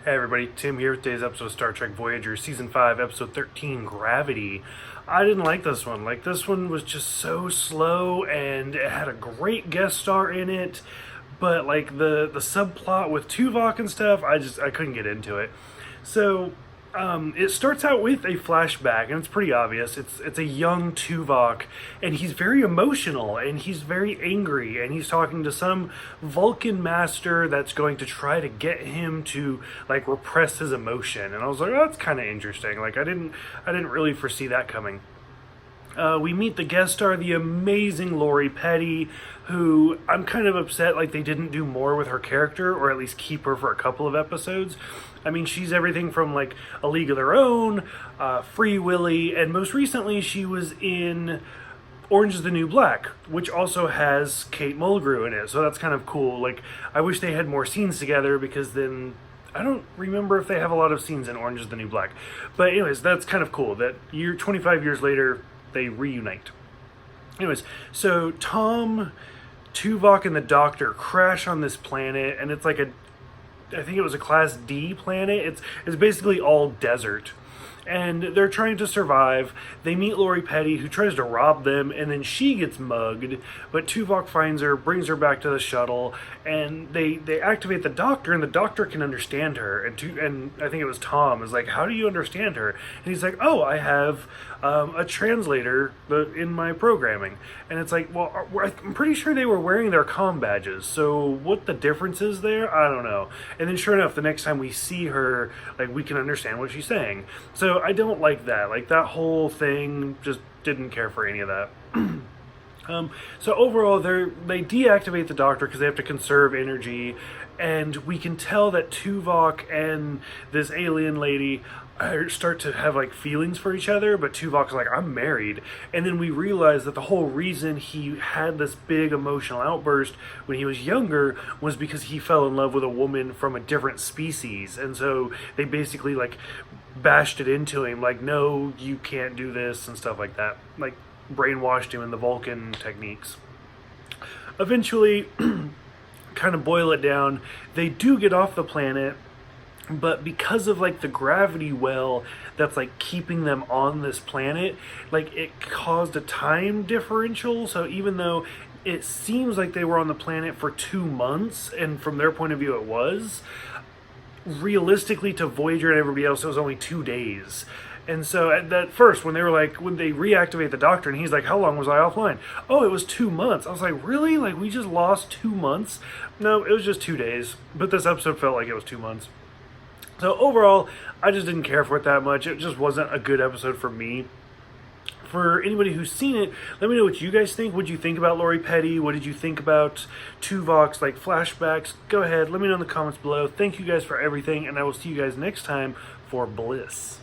Hey everybody, Tim here with today's episode of Star Trek Voyager, Season 5, Episode 13, Gravity. I didn't like this one. This one was just so slow, and it had a great guest star in it, but the subplot with Tuvok and stuff, I couldn't get into it. So, it starts out with a flashback, and it's pretty obvious. It's a young Tuvok, and he's very emotional, and he's very angry, and he's talking to some Vulcan master that's going to try to get him to repress his emotion. And I was like, oh, that's kind of interesting. I didn't really foresee that coming. We meet the guest star, the amazing Lori Petty, who I'm kind of upset they didn't do more with her character, or at least keep her for a couple of episodes. I mean, she's everything from A League of Their Own, Free Willy, and most recently she was in Orange is the New Black, which also has Kate Mulgrew in it, so that's kind of cool. I wish they had more scenes together, because then I don't remember if they have a lot of scenes in Orange is the New Black. But anyways, that's kind of cool that 25 years later, they reunite. Anyways, so Tom, Tuvok, and the Doctor crash on this planet, and it's I think it was a Class D planet. It's basically all desert. And they're trying to survive. They meet Lori Petty, who tries to rob them, and then she gets mugged. But Tuvok finds her, brings her back to the shuttle, and they activate the Doctor, and the Doctor can understand her. And I think it was Tom is like, "How do you understand her?" And he's like, "Oh, I have a translator in my programming." And it's like, well, I'm pretty sure they were wearing their comm badges. So what the difference is there? I don't know. And then sure enough, the next time we see her, we can understand what she's saying. So I don't like that. That whole thing, just didn't care for any of that. So overall, they deactivate the Doctor because they have to conserve energy, and we can tell that Tuvok and this alien lady start to have feelings for each other, but Tuvok's like, "I'm married." And then we realize that the whole reason he had this big emotional outburst when he was younger was because he fell in love with a woman from a different species, and so they basically bashed it into him, "No, you can't do this," and stuff like that, brainwashed him in the Vulcan techniques. Eventually, kind of boil it down, they do get off the planet, but because of the gravity well that's keeping them on this planet, it caused a time differential. So even though it seems like they were on the planet for 2 months, and from their point of view it was, realistically to Voyager and everybody else it was only 2 days. And so at first, when they reactivate the Doctor, and he's like, "How long was I offline?" "Oh, it was 2 months." I was like, "Really? We just lost 2 months?" No, it was just 2 days. But this episode felt like it was 2 months. So overall, I just didn't care for it that much. It just wasn't a good episode for me. For anybody who's seen it, let me know what you guys think. What did you think about Lori Petty? What did you think about Tuvok's flashbacks? Go ahead, let me know in the comments below. Thank you guys for everything, and I will see you guys next time for Bliss.